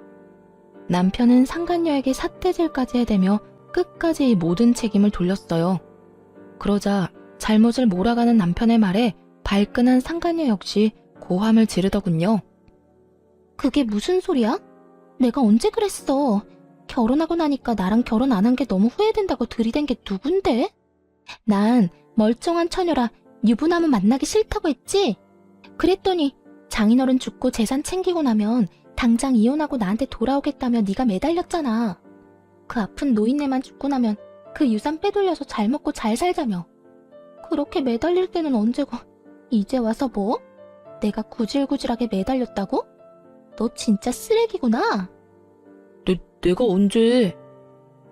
남편은 상간녀에게 삿대질까지 해대며 끝까지 이 모든 책임을 돌렸어요. 그러자 잘못을 몰아가는 남편의 말에 발끈한 상간녀 역시 고함을 지르더군요. 그게 무슨 소리야? 내가 언제 그랬어? 결혼하고 나니까 나랑 결혼 안 한 게 너무 후회된다고 들이댄 게 누군데? 난 멀쩡한 처녀라 유부남은 만나기 싫다고 했지? 그랬더니 장인어른 죽고 재산 챙기고 나면 당장 이혼하고 나한테 돌아오겠다며 네가 매달렸잖아. 그 아픈 노인네만 죽고 나면 그 유산 빼돌려서 잘 먹고 잘 살자며. 그렇게 매달릴 때는 언제고 이제 와서 뭐? 내가 구질구질하게 매달렸다고? 너 진짜 쓰레기구나. 내가 언제?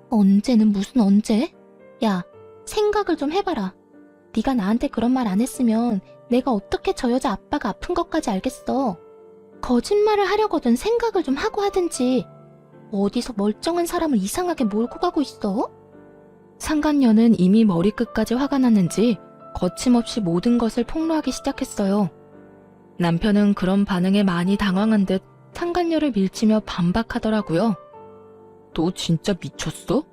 언제는 무슨 언제? 야, 생각을 좀 해봐라. 네가 나한테 그런 말 안 했으면 내가 어떻게 저 여자 아빠가 아픈 것까지 알겠어. 거짓말을 하려거든 생각을 좀 하고 하든지. 어디서 멀쩡한 사람을 이상하게 몰고 가고 있어? 상간녀는 이미 머리끝까지 화가 났는지 거침없이 모든 것을 폭로하기 시작했어요. 남편은 그런 반응에 많이 당황한 듯 상간녀를 밀치며 반박하더라고요. 너 진짜 미쳤어?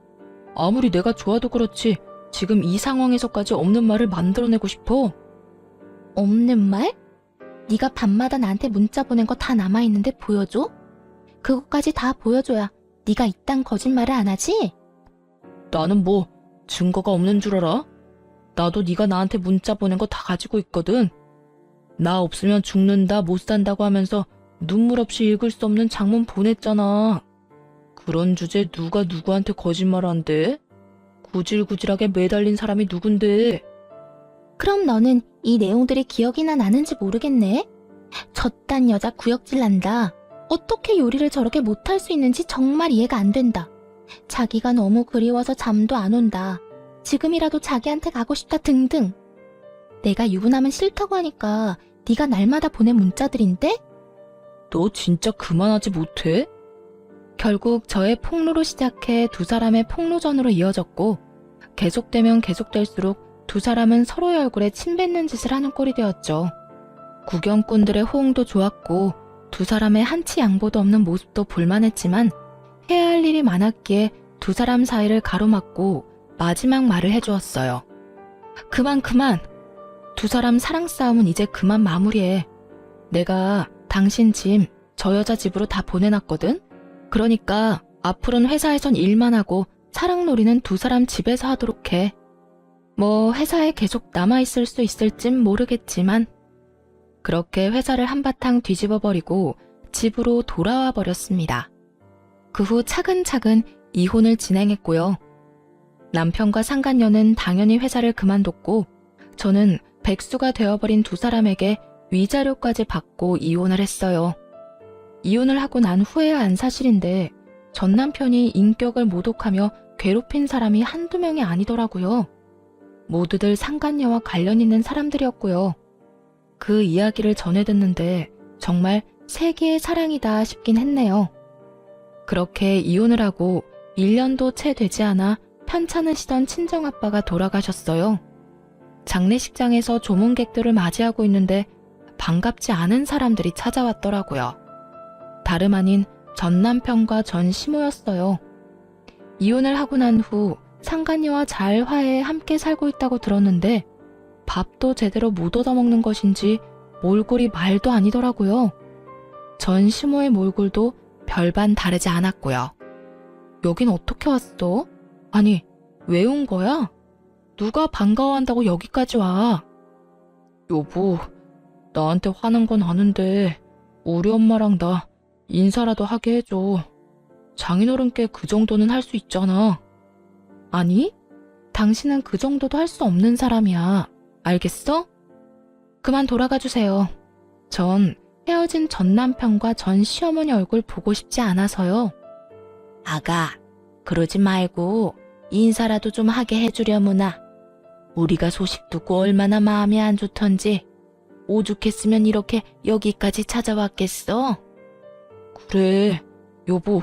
아무리 내가 좋아도 그렇지 지금 이 상황에서까지 없는 말을 만들어내고 싶어? 없는 말? 네가 밤마다 나한테 문자 보낸 거 다 남아있는데 보여줘? 그것까지 다 보여줘야 네가 이딴 거짓말을 안 하지? 나는 뭐 증거가 없는 줄 알아? 나도 네가 나한테 문자 보낸 거 다 가지고 있거든. 나 없으면 죽는다 못 산다고 하면서 눈물 없이 읽을 수 없는 장문 보냈잖아. 그런 주제 누가 누구한테 거짓말 한대? 구질구질하게 매달린 사람이 누군데? 그럼 너는 이 내용들이 기억이나 나는지 모르겠네? 저딴 여자 구역질 난다. 어떻게 요리를 저렇게 못할 수 있는지 정말 이해가 안 된다. 자기가 너무 그리워서 잠도 안 온다. 지금이라도 자기한테 가고 싶다 등등. 내가 유부남은 싫다고 하니까 네가 날마다 보낸 문자들인데? 너 진짜 그만하지 못해? 결국 저의 폭로로 시작해 두 사람의 폭로전으로 이어졌고 계속되면 계속될수록 두 사람은 서로의 얼굴에 침 뱉는 짓을 하는 꼴이 되었죠. 구경꾼들의 호응도 좋았고 두 사람의 한치 양보도 없는 모습도 볼만했지만 해야 할 일이 많았기에 두 사람 사이를 가로막고 마지막 말을 해주었어요. 그만. 두 사람 사랑 싸움은 이제 그만 마무리해. 내가 당신 짐 저 여자 집으로 다 보내놨거든? 그러니까 앞으로는 회사에선 일만 하고 사랑놀이는 두 사람 집에서 하도록 해. 뭐 회사에 계속 남아있을 수 있을진 모르겠지만 그렇게 회사를 한바탕 뒤집어버리고 집으로 돌아와 버렸습니다. 그 후 차근차근 이혼을 진행했고요. 남편과 상간녀는 당연히 회사를 그만뒀고 저는 백수가 되어버린 두 사람에게 위자료까지 받고 이혼을 했어요. 이혼을 하고 난 후에야 안 사실인데 전 남편이 인격을 모독하며 괴롭힌 사람이 한두 명이 아니더라고요. 모두들 상간녀와 관련 있는 사람들이었고요. 그 이야기를 전해 듣는데 정말 세계의 사랑이다 싶긴 했네요. 그렇게 이혼을 하고 1년도 채 되지 않아 편찮으시던 친정아빠가 돌아가셨어요. 장례식장에서 조문객들을 맞이하고 있는데 반갑지 않은 사람들이 찾아왔더라고요. 다름 아닌 전 남편과 전 시모였어요. 이혼을 하고 난 후 상간녀와 잘 화해해 함께 살고 있다고 들었는데 밥도 제대로 못 얻어먹는 것인지 몰골이 말도 아니더라고요. 전 시모의 몰골도 별반 다르지 않았고요. 여긴 어떻게 왔어? 아니, 왜 온 거야? 누가 반가워한다고 여기까지 와? 여보, 나한테 화난 건 아는데 우리 엄마랑 나 인사라도 하게 해줘. 장인어른께 그 정도는 할 수 있잖아. 아니, 당신은 그 정도도 할 수 없는 사람이야. 알겠어? 그만 돌아가 주세요. 전 헤어진 전 남편과 전 시어머니 얼굴 보고 싶지 않아서요. 아가, 그러지 말고 인사라도 좀 하게 해주려무나. 우리가 소식 듣고 얼마나 마음이 안 좋던지 오죽했으면 이렇게 여기까지 찾아왔겠어? 그래, 여보,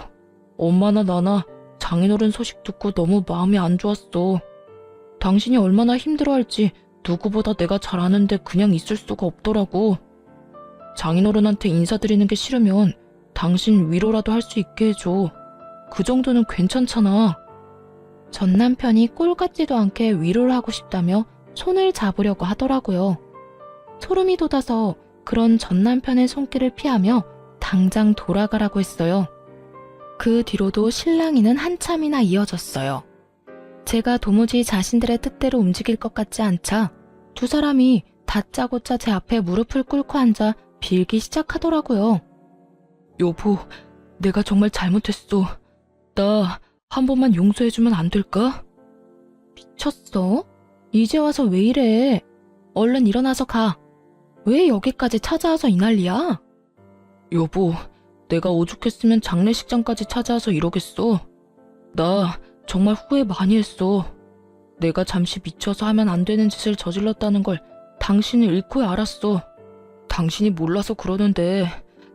엄마나 나나 장인어른 소식 듣고 너무 마음이 안 좋았어. 당신이 얼마나 힘들어할지 누구보다 내가 잘 아는데 그냥 있을 수가 없더라고. 장인어른한테 인사드리는 게 싫으면 당신 위로라도 할 수 있게 해줘. 그 정도는 괜찮잖아. 전 남편이 꼴 같지도 않게 위로를 하고 싶다며 손을 잡으려고 하더라고요. 소름이 돋아서 그런 전 남편의 손길을 피하며 당장 돌아가라고 했어요. 그 뒤로도 실랑이는 한참이나 이어졌어요. 제가 도무지 자신들의 뜻대로 움직일 것 같지 않자 두 사람이 다짜고짜 제 앞에 무릎을 꿇고 앉아 빌기 시작하더라고요. 여보, 내가 정말 잘못했어. 나 한 번만 용서해주면 안 될까? 미쳤어? 이제 와서 왜 이래? 얼른 일어나서 가. 왜 여기까지 찾아와서 이 난리야? 여보, 내가 오죽했으면 장례식장까지 찾아와서 이러겠어. 나 정말 후회 많이 했어. 내가 잠시 미쳐서 하면 안 되는 짓을 저질렀다는 걸 당신이 잃고야 알았어. 당신이 몰라서 그러는데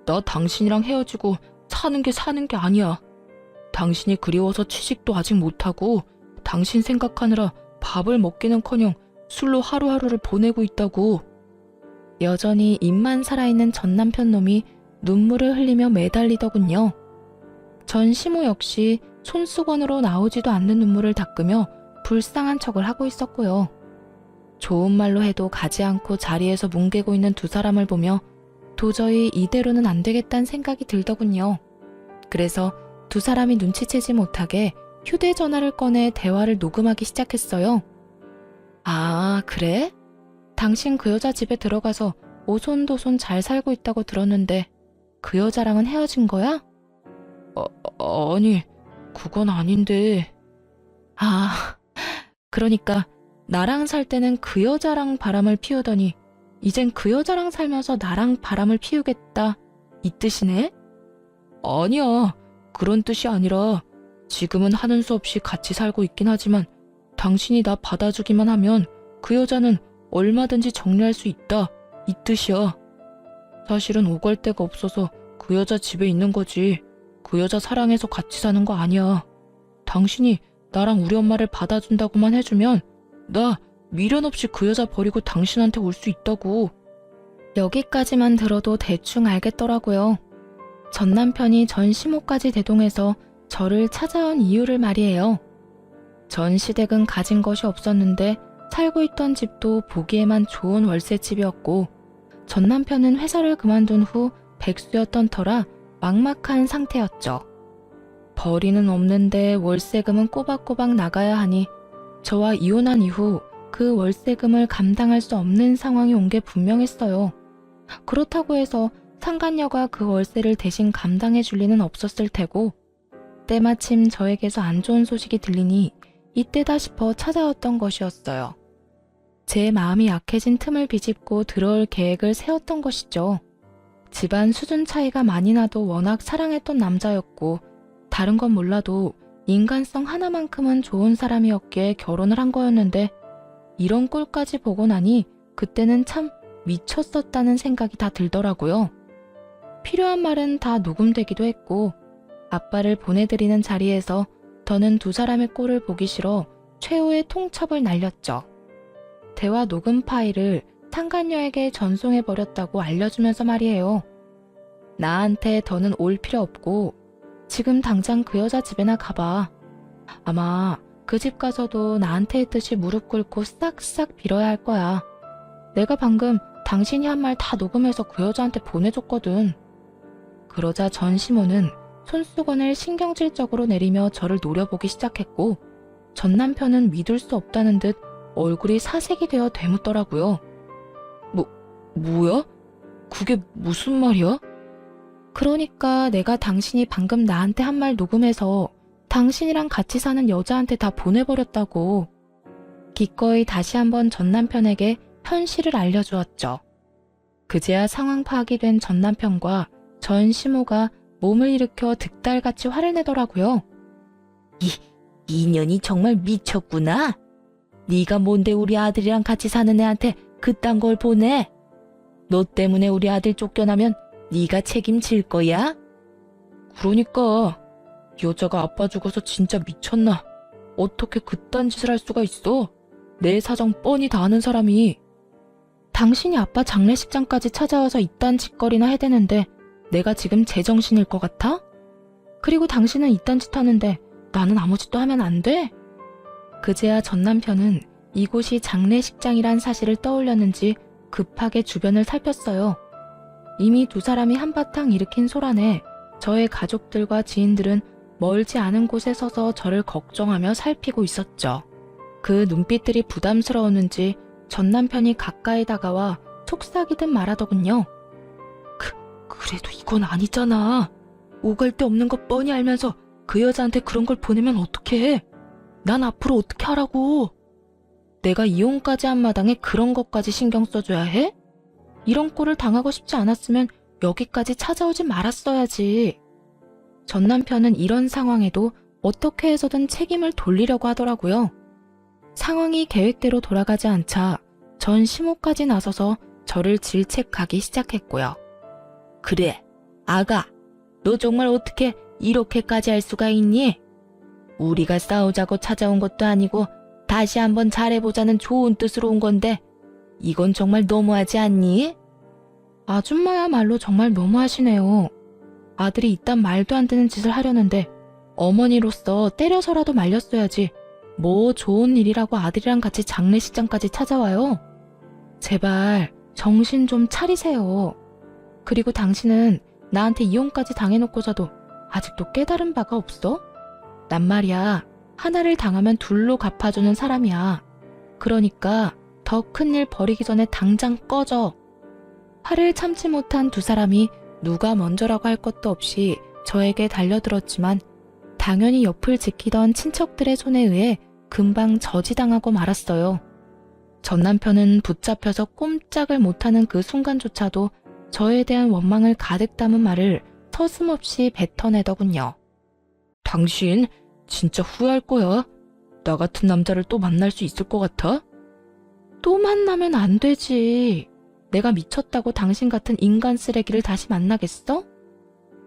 나 당신이랑 헤어지고 사는 게 아니야. 당신이 그리워서 취직도 아직 못하고 당신 생각하느라 밥을 먹기는커녕 술로 하루하루를 보내고 있다고. 여전히 입만 살아있는 전 남편 놈이 눈물을 흘리며 매달리더군요. 전 시모 역시 손수건으로 나오지도 않는 눈물을 닦으며 불쌍한 척을 하고 있었고요. 좋은 말로 해도 가지 않고 자리에서 뭉개고 있는 두 사람을 보며 도저히 이대로는 안 되겠다는 생각이 들더군요. 그래서 두 사람이 눈치채지 못하게 휴대전화를 꺼내 대화를 녹음하기 시작했어요. 아, 그래? 당신 그 여자 집에 들어가서 오손도손 잘 살고 있다고 들었는데 그 여자랑은 헤어진 거야? 아니, 그건 아닌데. 아, 그러니까 나랑 살 때는 그 여자랑 바람을 피우더니 이젠 그 여자랑 살면서 나랑 바람을 피우겠다, 이 뜻이네? 아니야, 그런 뜻이 아니라 지금은 하는 수 없이 같이 살고 있긴 하지만 당신이 나 받아주기만 하면 그 여자는 얼마든지 정리할 수 있다, 이 뜻이야. 사실은 오갈 데가 없어서 그 여자 집에 있는 거지. 그 여자 사랑해서 같이 사는 거 아니야. 당신이 나랑 우리 엄마를 받아준다고만 해주면 나 미련 없이 그 여자 버리고 당신한테 올 수 있다고. 여기까지만 들어도 대충 알겠더라고요. 전 남편이 전 시모까지 대동해서 저를 찾아온 이유를 말이에요. 전 시댁은 가진 것이 없었는데 살고 있던 집도 보기에만 좋은 월세집이었고 전 남편은 회사를 그만둔 후 백수였던 터라 막막한 상태였죠. 벌이는 없는데 월세금은 꼬박꼬박 나가야 하니 저와 이혼한 이후 그 월세금을 감당할 수 없는 상황이 온 게 분명했어요. 그렇다고 해서 상간녀가 그 월세를 대신 감당해 줄 리는 없었을 테고 때마침 저에게서 안 좋은 소식이 들리니 이때다 싶어 찾아왔던 것이었어요. 제 마음이 약해진 틈을 비집고 들어올 계획을 세웠던 것이죠. 집안 수준 차이가 많이 나도 워낙 사랑했던 남자였고 다른 건 몰라도 인간성 하나만큼은 좋은 사람이었기에 결혼을 한 거였는데 이런 꼴까지 보고 나니 그때는 참 미쳤었다는 생각이 다 들더라고요. 필요한 말은 다 녹음되기도 했고 아빠를 보내드리는 자리에서 더는 두 사람의 꼴을 보기 싫어 최후의 통첩을 날렸죠. 대화 녹음 파일을 상간녀에게 전송해버렸다고 알려주면서 말이에요. 나한테 더는 올 필요 없고 지금 당장 그 여자 집에나 가봐. 아마 그 집 가서도 나한테 했듯이 무릎 꿇고 싹싹 빌어야 할 거야. 내가 방금 당신이 한 말 다 녹음해서 그 여자한테 보내줬거든. 그러자 전 시모는 손수건을 신경질적으로 내리며 저를 노려보기 시작했고 전 남편은 믿을 수 없다는 듯 얼굴이 사색이 되어 되묻더라고요. 뭐야? 그게 무슨 말이야? 그러니까 내가 당신이 방금 나한테 한 말 녹음해서 당신이랑 같이 사는 여자한테 다 보내버렸다고. 기꺼이 다시 한번 전 남편에게 현실을 알려주었죠. 그제야 상황 파악이 된 전 남편과 전 시모가 몸을 일으켜 득달같이 화를 내더라고요. 이 년이 정말 미쳤구나. 네가 뭔데 우리 아들이랑 같이 사는 애한테 그딴 걸 보내? 너 때문에 우리 아들 쫓겨나면 네가 책임질 거야? 그러니까 여자가 아빠 죽어서 진짜 미쳤나? 어떻게 그딴 짓을 할 수가 있어? 내 사정 뻔히 다 아는 사람이. 당신이 아빠 장례식장까지 찾아와서 이딴 짓거리나 해대는데 내가 지금 제정신일 것 같아? 그리고 당신은 이딴 짓 하는데 나는 아무 짓도 하면 안 돼? 그제야 전 남편은 이곳이 장례식장이란 사실을 떠올렸는지 급하게 주변을 살폈어요. 이미 두 사람이 한바탕 일으킨 소란에 저의 가족들과 지인들은 멀지 않은 곳에 서서 저를 걱정하며 살피고 있었죠. 그 눈빛들이 부담스러웠는지 전 남편이 가까이 다가와 속삭이듯 말하더군요. 그래도 이건 아니잖아. 오갈 데 없는 거 뻔히 알면서 그 여자한테 그런 걸 보내면 어떡해? 난 앞으로 어떻게 하라고? 내가 이혼까지 한 마당에 그런 것까지 신경 써줘야 해? 이런 꼴을 당하고 싶지 않았으면 여기까지 찾아오지 말았어야지. 전 남편은 이런 상황에도 어떻게 해서든 책임을 돌리려고 하더라고요. 상황이 계획대로 돌아가지 않자 전 시모까지 나서서 저를 질책하기 시작했고요. 그래, 아가, 너 정말 어떻게 이렇게까지 할 수가 있니? 우리가 싸우자고 찾아온 것도 아니고 다시 한번 잘해보자는 좋은 뜻으로 온 건데 이건 정말 너무하지 않니? 아줌마야말로 정말 너무하시네요. 아들이 이딴 말도 안 되는 짓을 하려는데 어머니로서 때려서라도 말렸어야지. 뭐 좋은 일이라고 아들이랑 같이 장례식장까지 찾아와요. 제발 정신 좀 차리세요. 그리고 당신은 나한테 이혼까지 당해놓고서도 아직도 깨달은 바가 없어? 난 말이야, 하나를 당하면 둘로 갚아주는 사람이야. 그러니까 더 큰일 벌이기 전에 당장 꺼져. 화를 참지 못한 두 사람이 누가 먼저라고 할 것도 없이 저에게 달려들었지만 당연히 옆을 지키던 친척들의 손에 의해 금방 저지당하고 말았어요. 전 남편은 붙잡혀서 꼼짝을 못하는 그 순간조차도 저에 대한 원망을 가득 담은 말을 서슴없이 뱉어내더군요. 당신 진짜 후회할 거야. 나 같은 남자를 또 만날 수 있을 것 같아? 또 만나면 안 되지. 내가 미쳤다고 당신 같은 인간 쓰레기를 다시 만나겠어?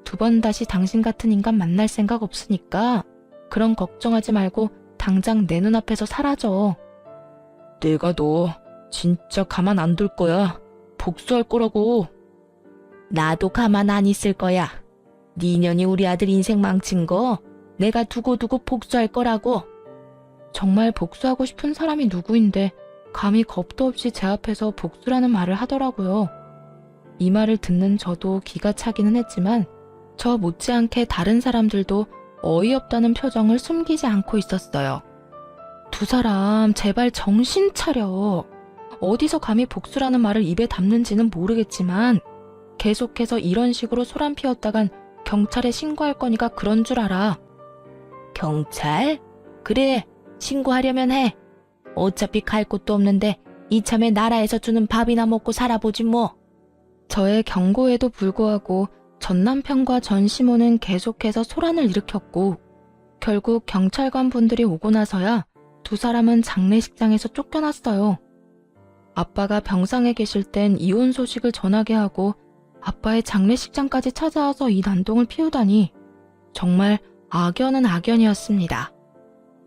두 번 다시 당신 같은 인간 만날 생각 없으니까 그런 걱정하지 말고 당장 내 눈앞에서 사라져. 내가 너 진짜 가만 안 둘 거야. 복수할 거라고. 나도 가만 안 있을 거야. 네 년이 우리 아들 인생 망친 거 내가 두고두고 복수할 거라고. 정말 복수하고 싶은 사람이 누구인데 감히 겁도 없이 제 앞에서 복수라는 말을 하더라고요. 이 말을 듣는 저도 기가 차기는 했지만 저 못지않게 다른 사람들도 어이없다는 표정을 숨기지 않고 있었어요. 두 사람 제발 정신 차려. 어디서 감히 복수라는 말을 입에 담는지는 모르겠지만 계속해서 이런 식으로 소란 피웠다간 경찰에 신고할 거니까 그런 줄 알아. 경찰? 그래, 신고하려면 해. 어차피 갈 곳도 없는데 이참에 나라에서 주는 밥이나 먹고 살아보지 뭐. 저의 경고에도 불구하고 전 남편과 전 시모는 계속해서 소란을 일으켰고 결국 경찰관 분들이 오고 나서야 두 사람은 장례식장에서 쫓겨났어요. 아빠가 병상에 계실 땐 이혼 소식을 전하게 하고 아빠의 장례식장까지 찾아와서 이 난동을 피우다니 정말 악연은 악연이었습니다.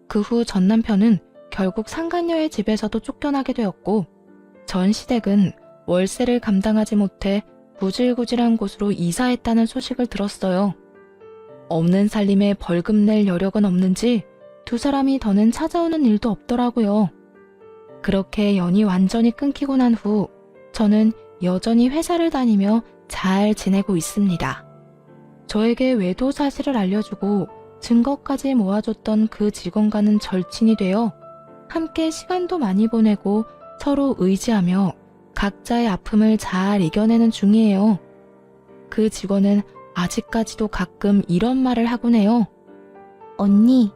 그 후 전 남편은 결국 상간녀의 집에서도 쫓겨나게 되었고 전 시댁은 월세를 감당하지 못해 구질구질한 곳으로 이사했다는 소식을 들었어요. 없는 살림에 벌금 낼 여력은 없는지 두 사람이 더는 찾아오는 일도 없더라고요. 그렇게 연이 완전히 끊기고 난 후 저는 여전히 회사를 다니며 잘 지내고 있습니다. 저에게 외도 사실을 알려주고 증거까지 모아줬던 그 직원과는 절친이 되어 함께 시간도 많이 보내고 서로 의지하며 각자의 아픔을 잘 이겨내는 중이에요. 그 직원은 아직까지도 가끔 이런 말을 하곤 해요. 언니,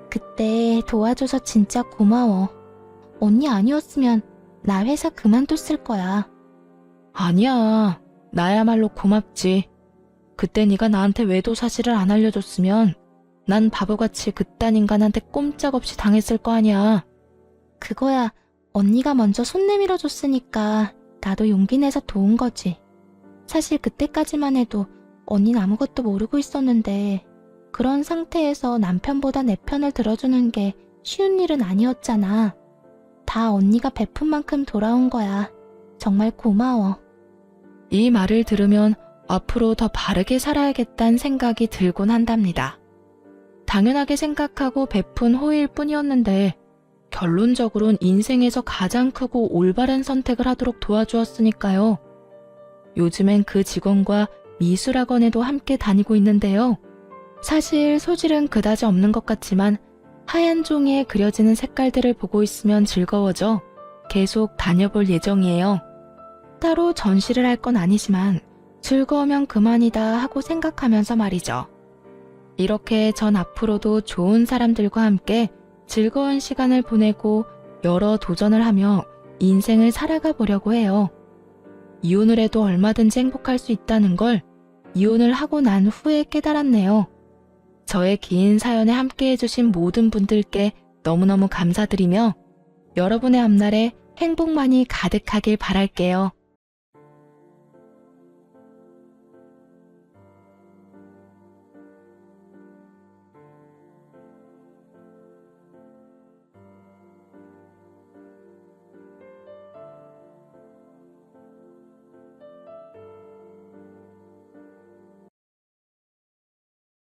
그때 도와줘서 진짜 고마워. 언니 아니었으면 나 회사 그만뒀을 거야. 아니야, 나야말로 고맙지. 그때 네가 나한테 외도 사실을 안 알려줬으면 난 바보같이 그딴 인간한테 꼼짝없이 당했을 거 아니야. 그거야 언니가 먼저 손 내밀어 줬으니까 나도 용기 내서 도운 거지. 사실 그때까지만 해도 언니는 아무것도 모르고 있었는데 그런 상태에서 남편보다 내 편을 들어주는 게 쉬운 일은 아니었잖아. 다 언니가 베푼 만큼 돌아온 거야. 정말 고마워. 이 말을 들으면 앞으로 더 바르게 살아야겠다는 생각이 들곤 한답니다. 당연하게 생각하고 베푼 호의일 뿐이었는데 결론적으론 인생에서 가장 크고 올바른 선택을 하도록 도와주었으니까요. 요즘엔 그 직원과 미술학원에도 함께 다니고 있는데요. 사실 소질은 그다지 없는 것 같지만 하얀 종이에 그려지는 색깔들을 보고 있으면 즐거워져 계속 다녀볼 예정이에요. 따로 전시를 할 건 아니지만 즐거우면 그만이다 하고 생각하면서 말이죠. 이렇게 전 앞으로도 좋은 사람들과 함께 즐거운 시간을 보내고 여러 도전을 하며 인생을 살아가 보려고 해요. 이혼을 해도 얼마든지 행복할 수 있다는 걸 이혼을 하고 난 후에 깨달았네요. 저의 긴 사연에 함께 해주신 모든 분들께 너무너무 감사드리며 여러분의 앞날에 행복만이 가득하길 바랄게요.